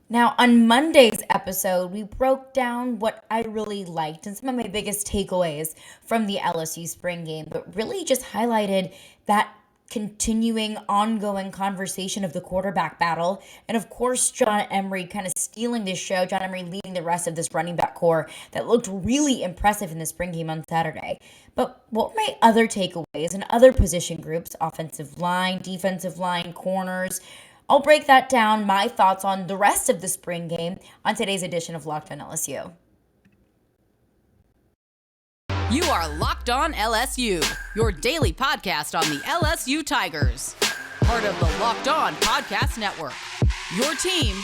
Now, on Monday's episode, we broke down what I really liked and some of my biggest takeaways from the LSU spring game, but really just highlighted that continuing, ongoing conversation of the quarterback battle. And of course, John Emery kind of stealing this show, John Emery leading the rest of this running back core that looked really impressive in the spring game on Saturday. But what were my other takeaways and other position groups, offensive line, defensive line, corners? I'll break that down, my thoughts on the rest of the spring game on today's edition of Locked on LSU. You are Locked on LSU, your daily podcast on the LSU Tigers. Part of the Locked on Podcast Network. Your team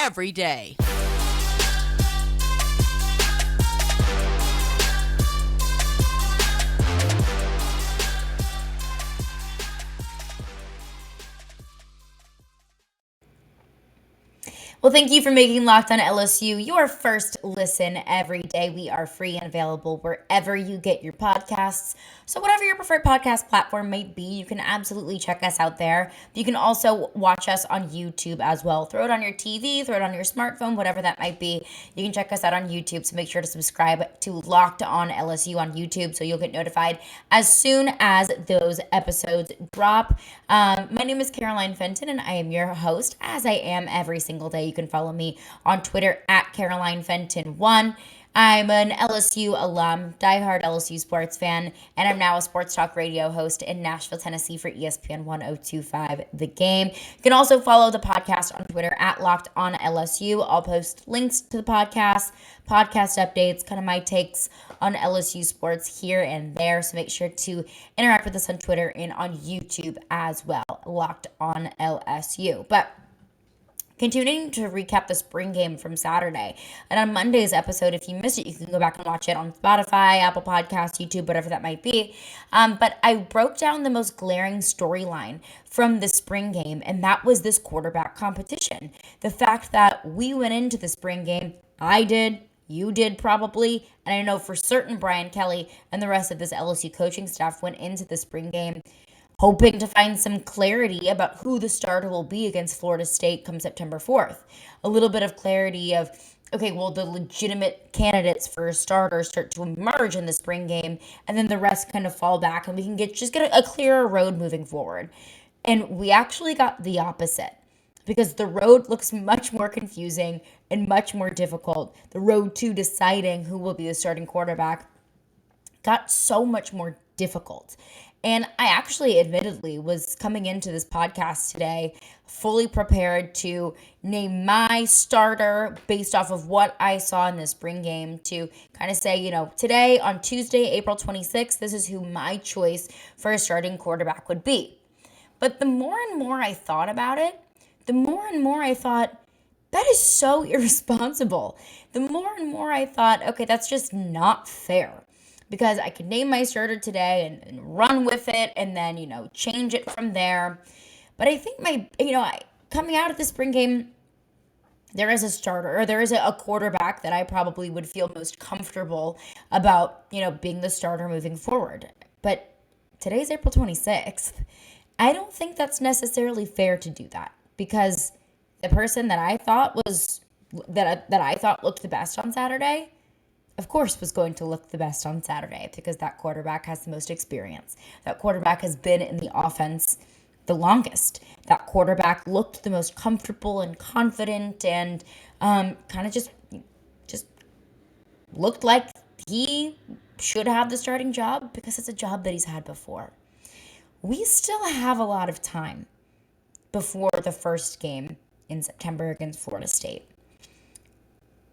every day. Well, thank you for making Locked on LSU your first listen every day. We are free and available wherever you get your podcasts. So whatever your preferred podcast platform may be, you can absolutely check us out there. You can also watch us on YouTube as well. Throw it on your TV, throw it on your smartphone, whatever that might be. You can check us out on YouTube. So make sure to subscribe to Locked on LSU on YouTube so you'll get notified as soon as those episodes drop. My name is Caroline Fenton and I am your host, as I am every single day. You can follow me on Twitter at Caroline Fenton1. I'm an LSU alum, diehard LSU sports fan, and I'm now a sports talk radio host in Nashville, Tennessee for ESPN 1025 The Game. You can also follow the podcast on Twitter at Locked on LSU. I'll post links to the podcast updates, kind of my takes on LSU sports here and there. So make sure to interact with us on Twitter and on YouTube as well, Locked on LSU. But continuing to recap the spring game from Saturday. And on Monday's episode, if you missed it, you can go back and watch it on Spotify, Apple Podcasts, YouTube, whatever that might be. But I broke down the most glaring storyline from the spring game, and that was this quarterback competition. The fact that we went into the spring game, I did, you did probably, and I know for certain Brian Kelly and the rest of this LSU coaching staff went into the spring game hoping to find some clarity about who the starter will be against Florida State come September 4th. A little bit of clarity of, okay, well, the legitimate candidates for a starter start to emerge in the spring game, and then the rest kind of fall back, and we can get a clearer road moving forward. And we actually got the opposite, because the road looks much more confusing and much more difficult. The road to deciding who will be the starting quarterback got so much more difficult. And I actually admittedly was coming into this podcast today fully prepared to name my starter based off of what I saw in the spring game to kind of say, today on Tuesday, April 26th, this is who my choice for a starting quarterback would be. But the more and more I thought about it, the more and more I thought, that is so irresponsible. The more and more I thought, okay, that's just not fair. Because I could name my starter today and run with it and then, change it from there. But I think coming out of the spring game, there is a starter, or there is a quarterback that I probably would feel most comfortable about, being the starter moving forward. But today's April 26th. I don't think that's necessarily fair to do that, because the person that I thought looked the best on Saturday, of course, was going to look the best on Saturday, because that quarterback has the most experience. That quarterback has been in the offense the longest. That quarterback looked the most comfortable and confident and kind of just looked like he should have the starting job, because it's a job that he's had before. We still have a lot of time before the first game in September against Florida State.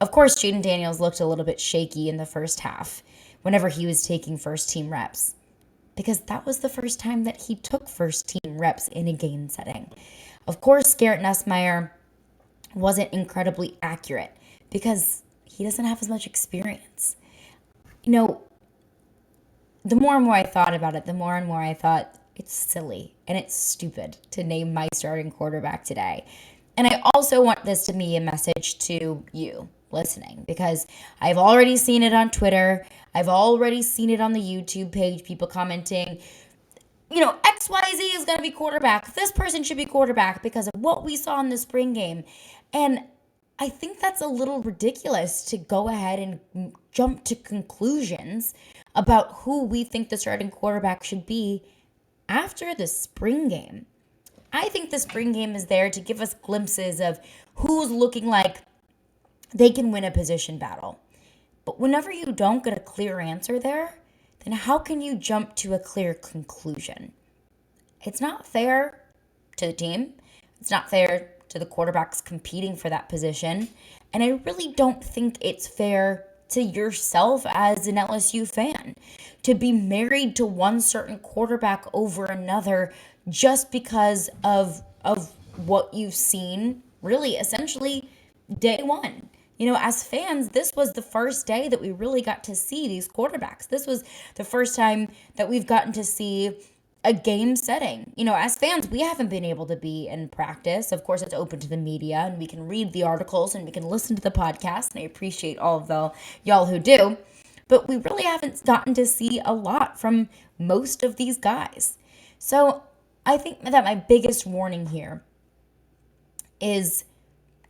Of course, Jaden Daniels looked a little bit shaky in the first half whenever he was taking first team reps, because that was the first time that he took first team reps in a game setting. Of course, Garrett Nussmeier wasn't incredibly accurate because he doesn't have as much experience. The more and more I thought about it, the more and more I thought it's silly and it's stupid to name my starting quarterback today. And I also want this to be a message to you listening, because I've already seen it on Twitter. I've already seen it on the YouTube page, people commenting, XYZ is going to be quarterback. This person should be quarterback because of what we saw in the spring game. And I think that's a little ridiculous to go ahead and jump to conclusions about who we think the starting quarterback should be after the spring game. I think the spring game is there to give us glimpses of who's looking like they can win a position battle. But whenever you don't get a clear answer there, then how can you jump to a clear conclusion? It's not fair to the team. It's not fair to the quarterbacks competing for that position. And I really don't think it's fair to yourself as an LSU fan to be married to one certain quarterback over another just because of what you've seen, really, essentially, day one. As fans, this was the first day that we really got to see these quarterbacks. This was the first time that we've gotten to see a game setting. As fans, we haven't been able to be in practice. Of course, it's open to the media, and we can read the articles, and we can listen to the podcast, and I appreciate all of the y'all who do. But we really haven't gotten to see a lot from most of these guys. So I think that my biggest warning here is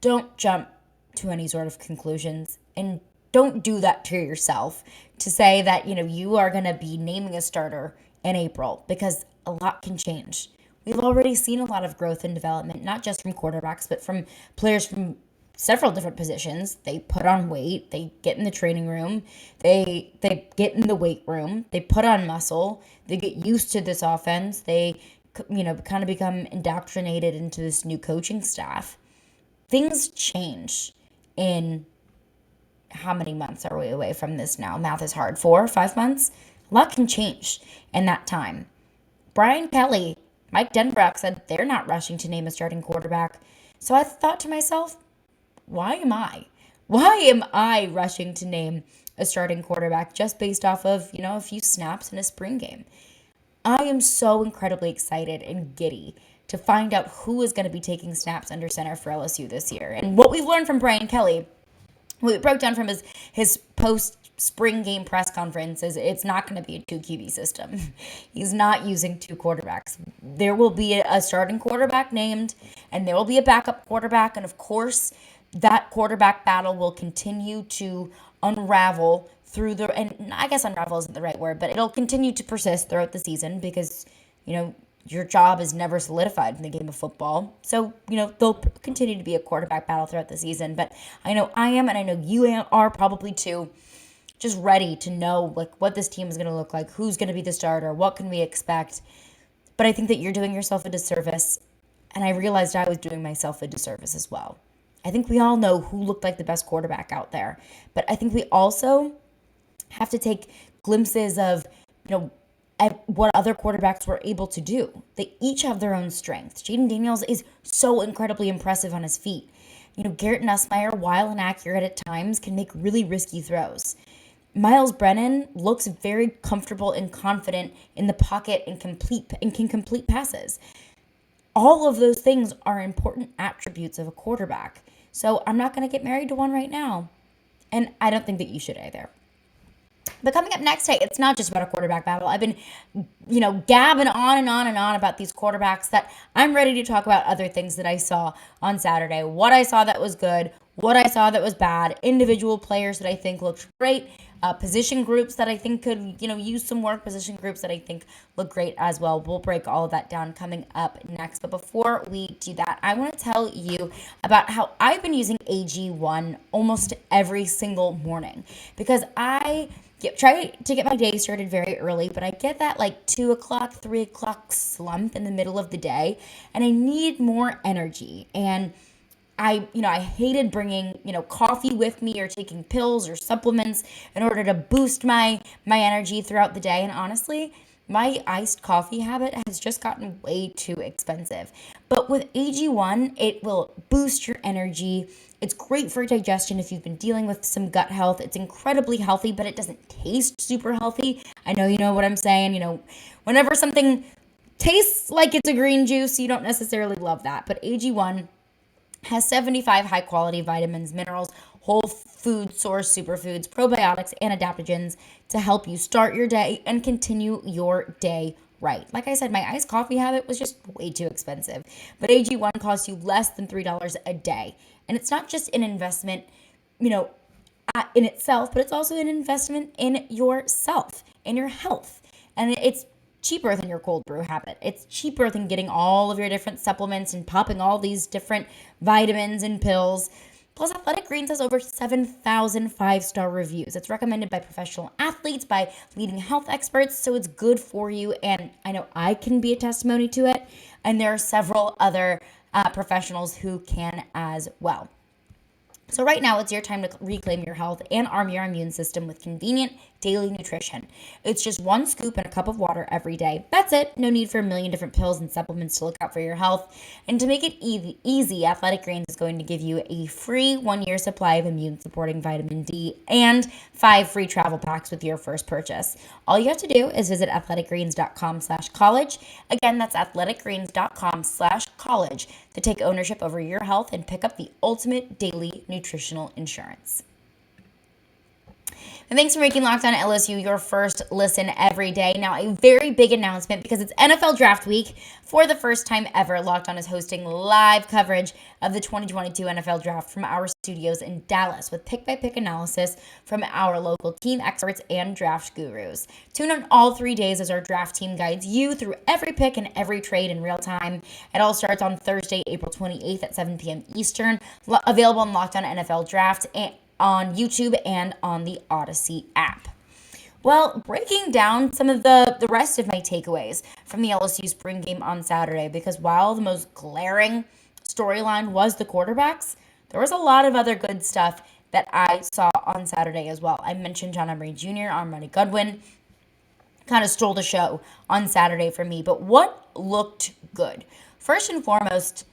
don't jump to any sort of conclusions, and don't do that to yourself to say that you are going to be naming a starter in April, because a lot can change. We've already seen a lot of growth and development, not just from quarterbacks, but from players from several different positions. They put on weight, they get in the training room, they get in the weight room, they put on muscle, they get used to this offense, they kind of become indoctrinated into this new coaching staff. Things change in how many months are we away from this now? Math is hard. 4 or 5 months? A lot can change in that time. Brian Kelly, Mike Denbrock said they're not rushing to name a starting quarterback. So I thought to myself, why am I? Why am I rushing to name a starting quarterback just based off of, a few snaps in a spring game? I am so incredibly excited and giddy to find out who is going to be taking snaps under center for LSU this year. And what we've learned from Brian Kelly, what we broke down from his post-spring game press conference, is it's not going to be a 2 QB system. He's not using 2 quarterbacks. There will be a starting quarterback named, and there will be a backup quarterback. And of course, that quarterback battle will continue to unravel and I guess unravel isn't the right word, but it'll continue to persist throughout the season because, your job is never solidified in the game of football. So, there'll continue to be a quarterback battle throughout the season. But I know I am, and I know you are probably too, just ready to know what this team is going to look like, who's going to be the starter, what can we expect. But I think that you're doing yourself a disservice, and I realized I was doing myself a disservice as well. I think we all know who looked like the best quarterback out there. But I think we also have to take glimpses of, at what other quarterbacks were able to do. They each have their own strengths. Jaden Daniels is so incredibly impressive on his feet. Garrett Nussmeier, while inaccurate at times, can make really risky throws. Miles Brennan looks very comfortable and confident in the pocket and can complete passes. All of those things are important attributes of a quarterback. So I'm not going to get married to one right now. And I don't think that you should either. But coming up next, hey, it's not just about a quarterback battle. I've been, gabbing on and on and on about these quarterbacks that I'm ready to talk about other things that I saw on Saturday. What I saw that was good, what I saw that was bad, individual players that I think looked great, position groups that I think could, use some work, position groups that I think look great as well. We'll break all of that down coming up next. But before we do that, I want to tell you about how I've been using AG1 almost every single morning because I try to get my day started very early, but I get that 2 o'clock, 3 o'clock slump in the middle of the day, and I need more energy. And I hated bringing, coffee with me or taking pills or supplements in order to boost my energy throughout the day. And honestly, my iced coffee habit has just gotten way too expensive. But with AG1, it will boost your energy. It's great for digestion if you've been dealing with some gut health. It's incredibly healthy, but it doesn't taste super healthy. I know you know what I'm saying. Whenever something tastes like it's a green juice, you don't necessarily love that. But AG1 has 75 high-quality vitamins, minerals, whole food source superfoods, probiotics, and adaptogens to help you start your day and continue your day right. Like I said, my iced coffee habit was just way too expensive. But AG1 costs you less than $3 a day. And it's not just an investment, you know, in itself, but it's also an investment in yourself, in your health. And it's cheaper than your cold brew habit. It's cheaper than getting all of your different supplements and popping all these different vitamins and pills. Plus, Athletic Greens has over 7,000 five-star reviews. It's recommended by professional athletes, by leading health experts, so it's good for you. And I know I can be a testimony to it. And there are several other professionals who can as well. So right now, it's your time to reclaim your health and arm your immune system with convenient daily nutrition. It's just one scoop and a cup of water every day. That's it. No need for a million different pills and supplements to look out for your health. And to make it easy, Athletic Greens is going to give you a free 1-year supply of immune-supporting vitamin D and 5 free travel packs with your first purchase. All you have to do is visit athleticgreens.com/college. Again, that's athleticgreens.com/college to take ownership over your health and pick up the ultimate daily nutritional insurance. And thanks for making Locked On LSU your first listen every day. Now, a very big announcement because it's NFL Draft Week. For the first time ever, Locked On is hosting live coverage of the 2022 NFL Draft from our studios in Dallas with pick-by-pick analysis from our local team experts and draft gurus. Tune in all 3 days as our draft team guides you through every pick and every trade in real time. It all starts on Thursday, April 28th at 7 p.m. Eastern, available on Locked On NFL Draft and on YouTube and on the Odyssey app. Well, breaking down some of the rest of my takeaways from the LSU spring game on Saturday, because while the most glaring storyline was the quarterbacks, there was a lot of other good stuff that I saw on Saturday as well. I mentioned John Emery Jr., Armani Goodwin, kind of stole the show on Saturday for me. But what looked good? First and foremost,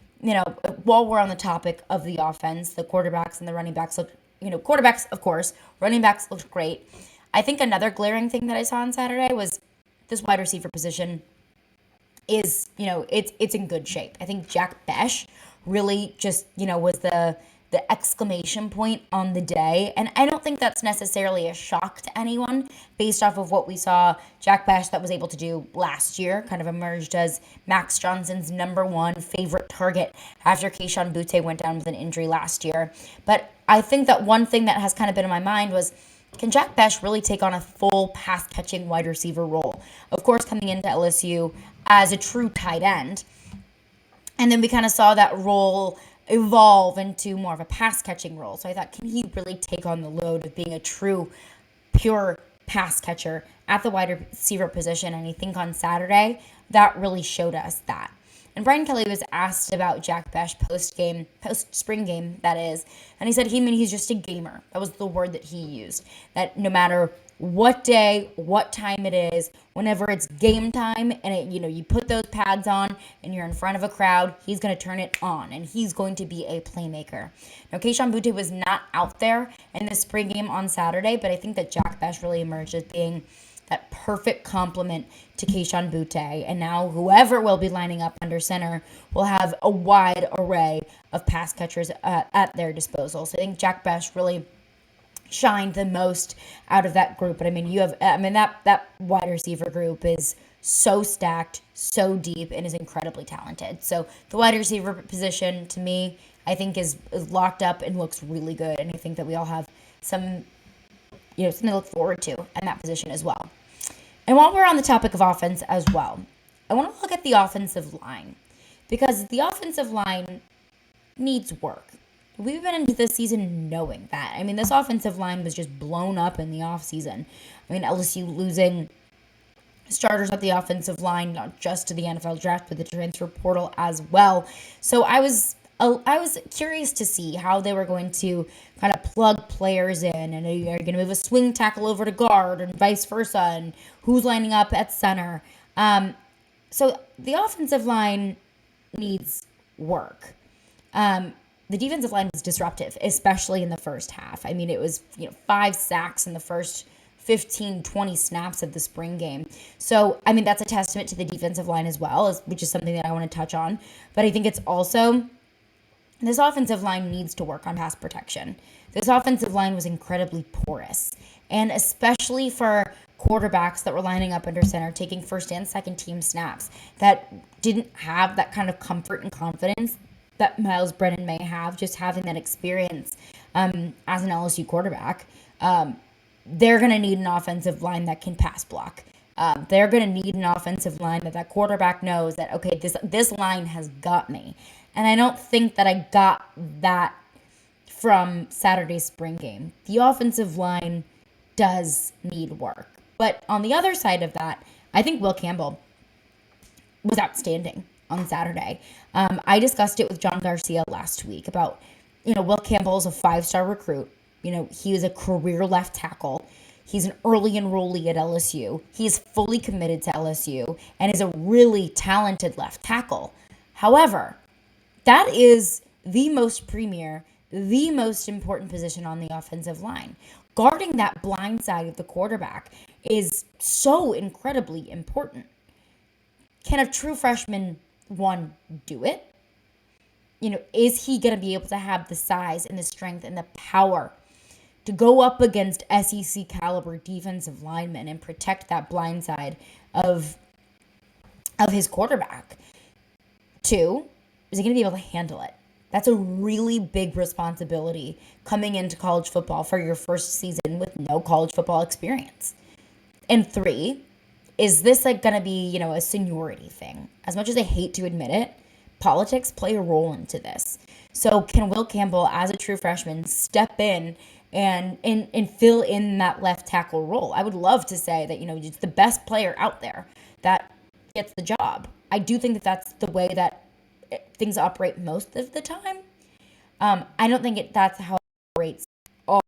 while we're on the topic of the offense, the quarterbacks and the running backs looked quarterbacks, of course, running backs looked great. I think another glaring thing that I saw on Saturday was this wide receiver position is, it's in good shape. I think Jack Besh really just, was the exclamation point on the day. And I don't think that's necessarily a shock to anyone based off of what we saw Jack Besh that was able to do last year, kind of emerged as Max Johnson's number one favorite target after Kayshon Boutte went down with an injury last year. But I think that one thing that has kind of been in my mind was, can Jack Besh really take on a full pass-catching wide receiver role? Of course, coming into LSU as a true tight end. And then we kind of saw that role evolve into more of a pass-catching role. So I thought, can he really take on the load of being a true, pure pass catcher at the wide receiver position? And I think on Saturday, that really showed us that. And Brian Kelly was asked about Jack Besh post-spring game, that is. And he said he's just a gamer. That was the word that he used. That no matter what day, what time it is, whenever it's game time and you put those pads on and you're in front of a crowd, he's going to turn it on and he's going to be a playmaker. Now, Kayshon Boutte was not out there in the spring game on Saturday, but I think that Jack Besh really emerged as being that perfect complement to Kayshon Boutte. And now whoever will be lining up under center will have a wide array of pass catchers at their disposal. So I think Jack Besh really shined the most out of that group. But that wide receiver group is so stacked, so deep, and is incredibly talented. So the wide receiver position, to me, I think is locked up and looks really good. And I think that we all have something to look forward to in that position as well. And while we're on the topic of offense as well, I want to look at the offensive line, because the offensive line needs work. We've been into this season knowing that. This offensive line was just blown up in the offseason. LSU losing starters at the offensive line, not just to the NFL draft, but the transfer portal as well. So I was curious to see how they were going to kind of plug players in, and are you going to move a swing tackle over to guard and vice versa, and who's lining up at center. So the offensive line needs work. The defensive line was disruptive, especially in the first half. It was 5 sacks in the first 15, 20 snaps of the spring game. So, that's a testament to the defensive line as well, which is something that I want to touch on. But I think it's also, this offensive line needs to work on pass protection. This offensive line was incredibly porous. And especially for quarterbacks that were lining up under center, taking first and second team snaps, that didn't have that kind of comfort and confidence that Miles Brennan may have, just having that experience as an LSU quarterback. They're going to need an offensive line that can pass block. They're going to need an offensive line that quarterback knows that, okay, this line has got me. And I don't think that I got that from Saturday's spring game. The offensive line does need work. But on the other side of that, I think Will Campbell was outstanding on Saturday. I discussed it with John Garcia last week about, Will Campbell is a 5-star recruit. He was a career left tackle. He's an early enrollee at LSU. He's fully committed to LSU and is a really talented left tackle. However, that is the most premier, the most important position on the offensive line. Guarding that blind side of the quarterback is so incredibly important. Can a true freshman one do it? Is he going to be able to have the size and the strength and the power to go up against SEC caliber defensive linemen and protect that blind side of his quarterback? 2, is he going to be able to handle it? That's a really big responsibility coming into college football for your first season with no college football experience. And 3, is this going to be, a seniority thing? As much as I hate to admit it, politics play a role into this. So can Will Campbell, as a true freshman, step in and fill in that left tackle role? I would love to say that, it's the best player out there that gets the job. I do think that that's the way that things operate most of the time. I don't think that's how it operates all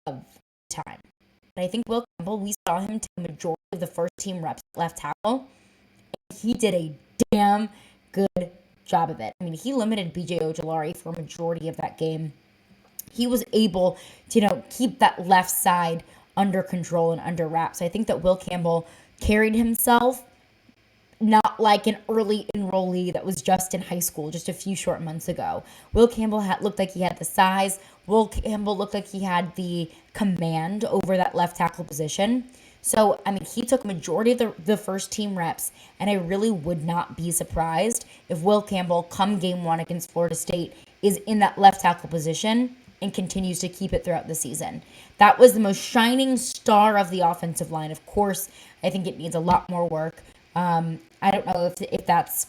of the time. But I think Will Campbell, we saw him take the majority of the first team reps left tackle. And he did a damn good job of it. I mean, he limited BJ Ojulari for a majority of that game. He was able to, keep that left side under control and under wraps. I think that Will Campbell carried himself not like an early enrollee that was just in high school just a few short months ago. Will Campbell looked like he had the size. Will Campbell looked like he had the command over that left tackle position. So, he took a majority of the first team reps, and I really would not be surprised if Will Campbell, come game 1 against Florida State, is in that left tackle position and continues to keep it throughout the season. That was the most shining star of the offensive line. Of course, I think it needs a lot more work. I don't know if that's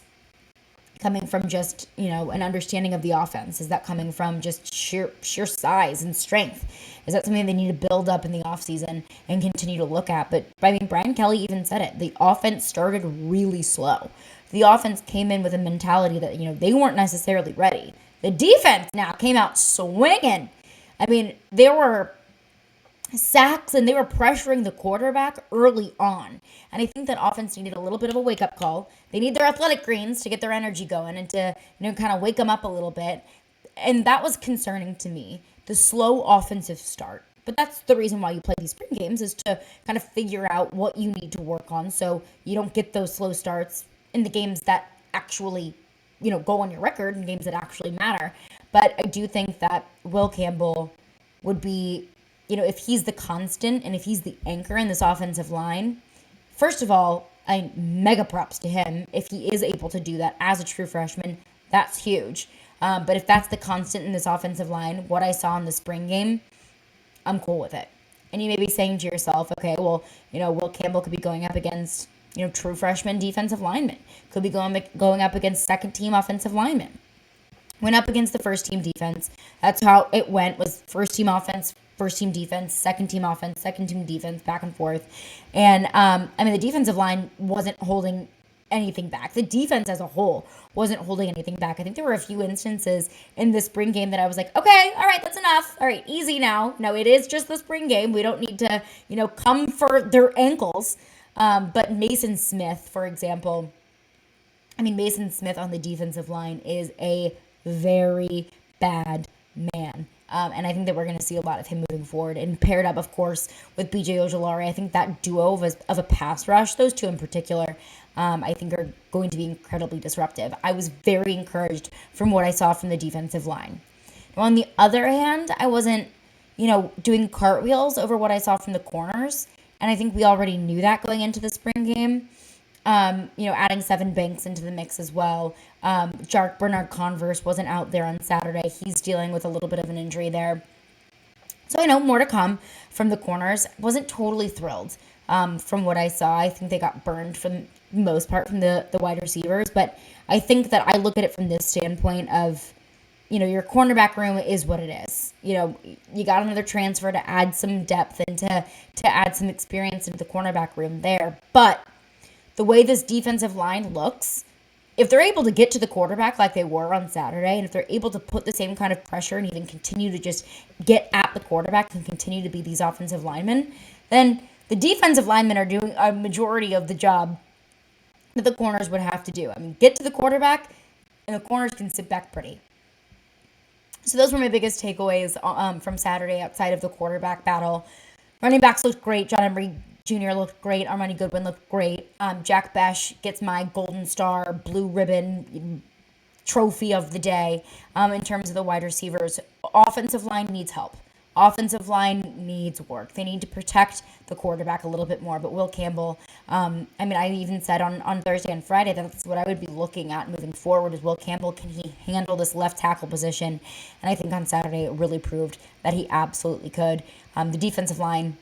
coming from just, an understanding of the offense. Is that coming from just sheer size and strength? Is that something they need to build up in the offseason and continue to look at? But, Brian Kelly even said it. The offense started really slow. The offense came in with a mentality that, they weren't necessarily ready. The defense now came out swinging. There were sacks and they were pressuring the quarterback early on. And I think that offense needed a little bit of a wake-up call. They need their athletic greens to get their energy going and to, kind of wake them up a little bit. And that was concerning to me, the slow offensive start. But that's the reason why you play these spring games, is to kind of figure out what you need to work on so you don't get those slow starts in the games that actually, go on your record, and games that actually matter. But I do think that Will Campbell would be, if he's the constant and if he's the anchor in this offensive line, first of all, mega props to him. If he is able to do that as a true freshman, that's huge. But if that's the constant in this offensive line, what I saw in the spring game, I'm cool with it. And you may be saying to yourself, okay, well, Will Campbell could be going up against, true freshman defensive linemen. Could be going up against second team offensive linemen. Went up against the first team defense. That's how it went, was first team offense, first team defense, second team offense, second team defense, back and forth. And, the defensive line wasn't holding anything back. The defense as a whole wasn't holding anything back. I think there were a few instances in the spring game that I was like, okay, all right, that's enough. All right, easy now. No, it is just the spring game. We don't need to, come for their ankles. But Mason Smith, for example, Mason Smith on the defensive line is a very bad man. And I think that we're going to see a lot of him moving forward. And paired up, of course, with BJ Ojulari, I think that duo of a pass rush, those two in particular, I think are going to be incredibly disruptive. I was very encouraged from what I saw from the defensive line. Now, on the other hand, I wasn't, doing cartwheels over what I saw from the corners. And I think we already knew that going into the spring game. Adding Seven Banks into the mix as well. Bernard Converse wasn't out there on Saturday. He's dealing with a little bit of an injury there. So I know more to come from the corners. Wasn't totally thrilled from what I saw. I think they got burned for the most part from the wide receivers. But I think that I look at it from this standpoint of, your cornerback room is what it is. You got another transfer to add some depth and to add some experience into the cornerback room there. But the way this defensive line looks, if they're able to get to the quarterback like they were on Saturday, and if they're able to put the same kind of pressure and even continue to just get at the quarterback and continue to be these offensive linemen, then the defensive linemen are doing a majority of the job that the corners would have to do. I mean, get to the quarterback, and the corners can sit back pretty. So those were my biggest takeaways from Saturday outside of the quarterback battle. Running backs looked great. John Emery Jr. looked great. Armani Goodwin looked great. Jack Besh gets my Golden Star blue ribbon trophy of the day in terms of the wide receivers. Offensive line needs help. Offensive line needs work. They need to protect the quarterback a little bit more. But Will Campbell, I even said on Thursday and Friday that that's what I would be looking at moving forward is Will Campbell. Can he handle this left tackle position? And I think on Saturday it really proved that he absolutely could. The defensive line,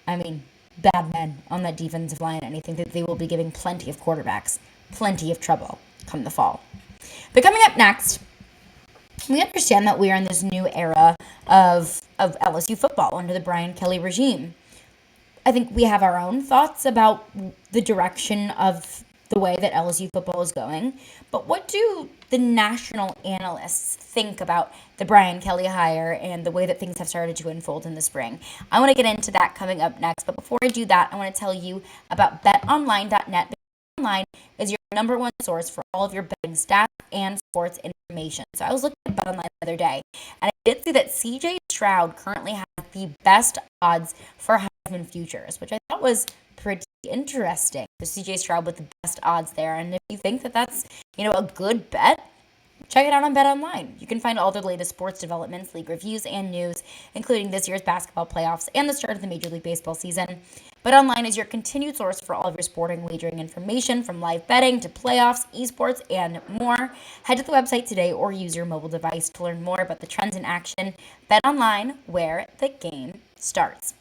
bad men on that defensive line. And I think that they will be giving plenty of quarterbacks plenty of trouble come the fall. But coming up next, we understand that we are in this new era of LSU football under the Brian Kelly regime. I think we have our own thoughts about the direction of the way that LSU football is going. But what do the national analysts think about the Brian Kelly hire and the way that things have started to unfold in the spring? I want to get into that coming up next. But before I do that, I want to tell you about BetOnline.net. BetOnline is your number one source for all of your betting stats and sports information. So I was looking at BetOnline the other day, and I did see that CJ Stroud currently has the best odds for Heisman futures, which I thought was pretty interesting. So CJ Stroud with the best odds there. And if you think that that's, a good bet, check it out on BetOnline. You can find all the latest sports developments, league reviews, and news, including this year's basketball playoffs and the start of the Major League Baseball season. BetOnline is your continued source for all of your sporting wagering information, from live betting to playoffs, esports, and more. Head to the website today or use your mobile device to learn more about the trends in action. BetOnline, where the game starts.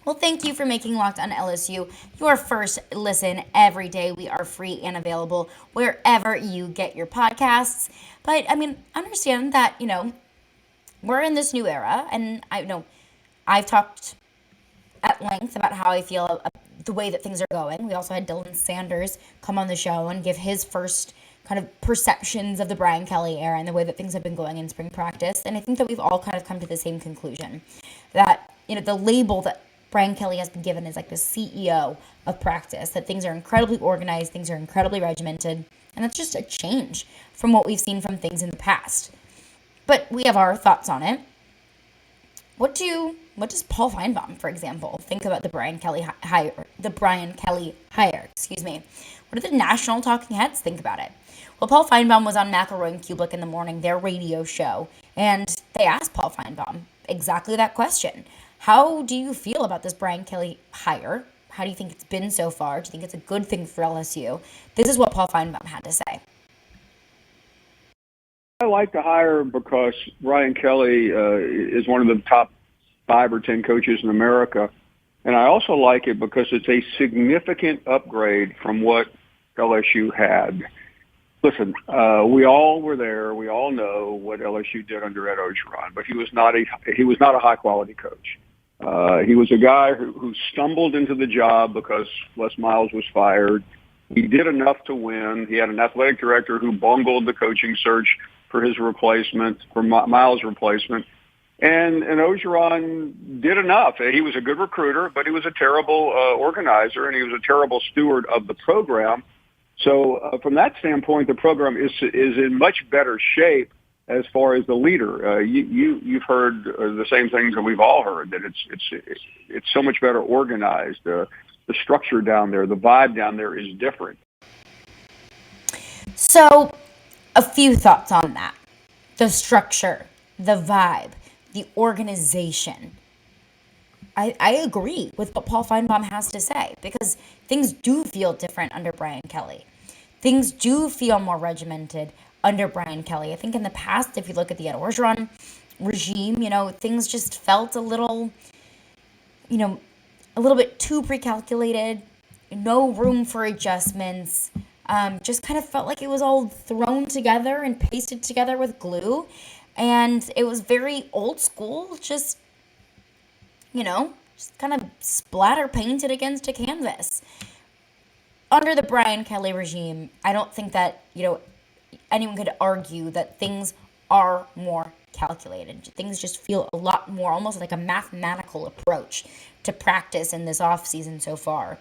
Well, thank you for making Locked on LSU your first listen every day. We are free and available wherever you get your podcasts. But, understand that, we're in this new era, and I've talked at length about how I feel about the way that things are going. We also had Dylan Sanders come on the show and give his first kind of perceptions of the Brian Kelly era and the way that things have been going in spring practice. And I think that we've all kind of come to the same conclusion that, the label that Brian Kelly has been given as like the CEO of practice, that things are incredibly organized, things are incredibly regimented, and that's just a change from what we've seen from things in the past. But we have our thoughts on it. What does Paul Finebaum, for example, think about the Brian Kelly hire? What do the national talking heads think about it? Well, Paul Finebaum was on McElroy and Cubelic in the morning, their radio show, and they asked Paul Finebaum exactly that question. How do you feel about this Brian Kelly hire? How do you think it's been so far? Do you think it's a good thing for LSU? This is what Paul Finebaum had to say. I like the hire because Brian Kelly is one of the top 5 or 10 coaches in America. And I also like it because it's a significant upgrade from what LSU had. Listen, we all were there. We all know what LSU did under Ed Orgeron, but he was not a high quality coach. He was a guy who stumbled into the job because Les Miles was fired. He did enough to win. He had an athletic director who bungled the coaching search for his replacement, for Miles' replacement. And Orgeron did enough. He was a good recruiter, but he was a terrible organizer, and he was a terrible steward of the program. So from that standpoint, the program is in much better shape as far as the leader. You've heard the same things that we've all heard, that it's so much better organized. The structure down there, the vibe down there is different. So a few thoughts on that. The structure, the vibe, the organization. I agree with what Paul Finebaum has to say, because things do feel different under Brian Kelly. Things do feel more regimented under Brian Kelly. I think in the past, if you look at the Ed Orgeron regime, things just felt a little bit too pre-calculated, no room for adjustments. Just kind of felt like it was all thrown together and pasted together with glue. And it was very old school, just kind of splatter painted against a canvas. Under the Brian Kelly regime, I don't think that, anyone could argue that things are more calculated. Things just feel a lot more almost like a mathematical approach to practice in this offseason so far.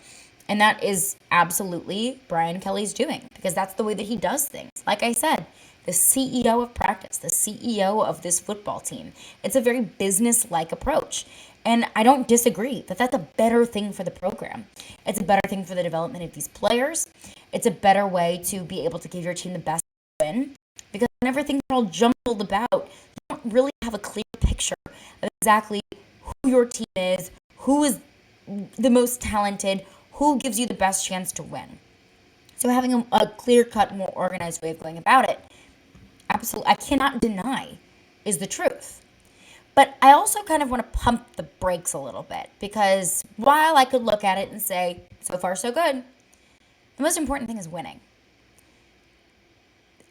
And that is absolutely Brian Kelly's doing, because that's the way that he does things. Like I said, the CEO of practice, the CEO of this football team. It's a very business-like approach. And I don't disagree that that's a better thing for the program. It's a better thing for the development of these players. It's a better way to be able to give your team the best win. Because whenever things are all jumbled about, you don't really have a clear picture of exactly who your team is, who is the most talented, who gives you the best chance to win. So having a clear-cut, more organized way of going about it, absolutely, I cannot deny, is the truth. But I also kind of want to pump the brakes a little bit, because while I could look at it and say, so far so good, the most important thing is winning.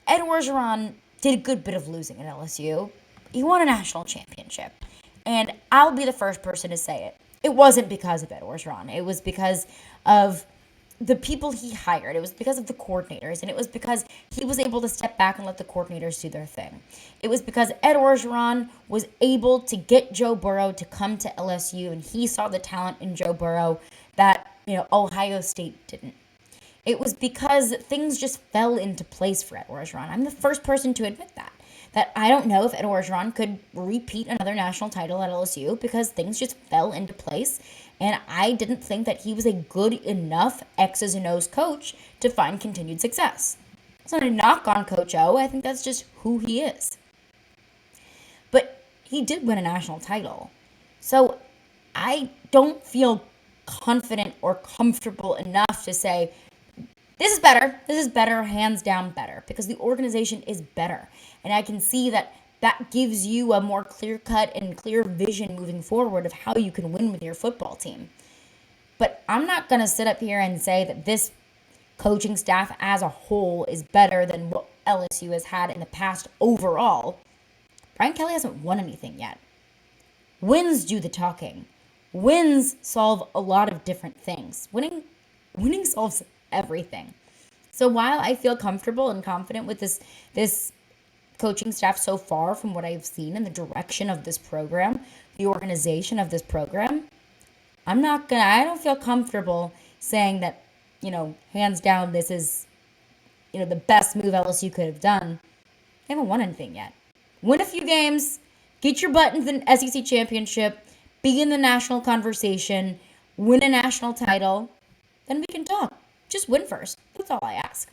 Ed Orgeron did a good bit of losing at LSU. He won a national championship. And I'll be the first person to say it. It wasn't because of Ed Orgeron. It was because of the people he hired. It was because of the coordinators, and it was because he was able to step back and let the coordinators do their thing. It was because Ed Orgeron was able to get Joe Burrow to come to LSU, and he saw the talent in Joe Burrow that, Ohio State didn't. It was because things just fell into place for Ed Orgeron. I'm the first person to admit that I don't know if Ed Orgeron could repeat another national title at LSU, because things just fell into place. And I didn't think that he was a good enough X's and O's coach to find continued success. It's not a knock on Coach O. I think that's just who he is. But he did win a national title. So I don't feel confident or comfortable enough to say, this is better, hands down better, because the organization is better. And I can see that gives you a more clear-cut and clear vision moving forward of how you can win with your football team. But I'm not going to sit up here and say that this coaching staff as a whole is better than what LSU has had in the past overall. Brian Kelly hasn't won anything yet. Wins do the talking. Wins solve a lot of different things. Winning solves everything. So while I feel comfortable and confident with this coaching staff so far, from what I've seen in the direction of this program, the organization of this program, I don't feel comfortable saying that, hands down, this is, the best move LSU could have done. They haven't won anything yet. Win a few games, get your butt into the SEC championship, be in the national conversation, win a national title, then we can talk. Just win first. That's all I ask.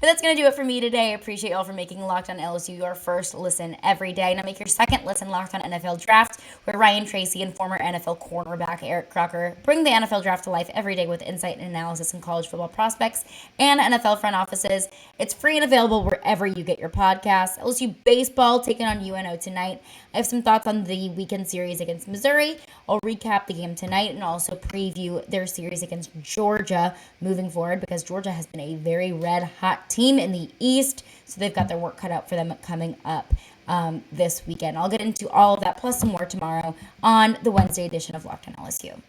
But that's going to do it for me today. I appreciate y'all for making Locked On LSU your first listen every day. Now make your second listen Locked On NFL Draft, where Ryan Tracy and former NFL cornerback Eric Crocker bring the NFL Draft to life every day with insight and analysis on college football prospects and NFL front offices. It's free and available wherever you get your podcasts. LSU baseball taking on UNO tonight. I have some thoughts on the weekend series against Missouri. I'll recap the game tonight and also preview their series against Georgia moving forward, because Georgia has been a very red-hot team in the East, so they've got their work cut out for them coming up this weekend. I'll get into all of that plus some more tomorrow on the Wednesday edition of Locked On LSU.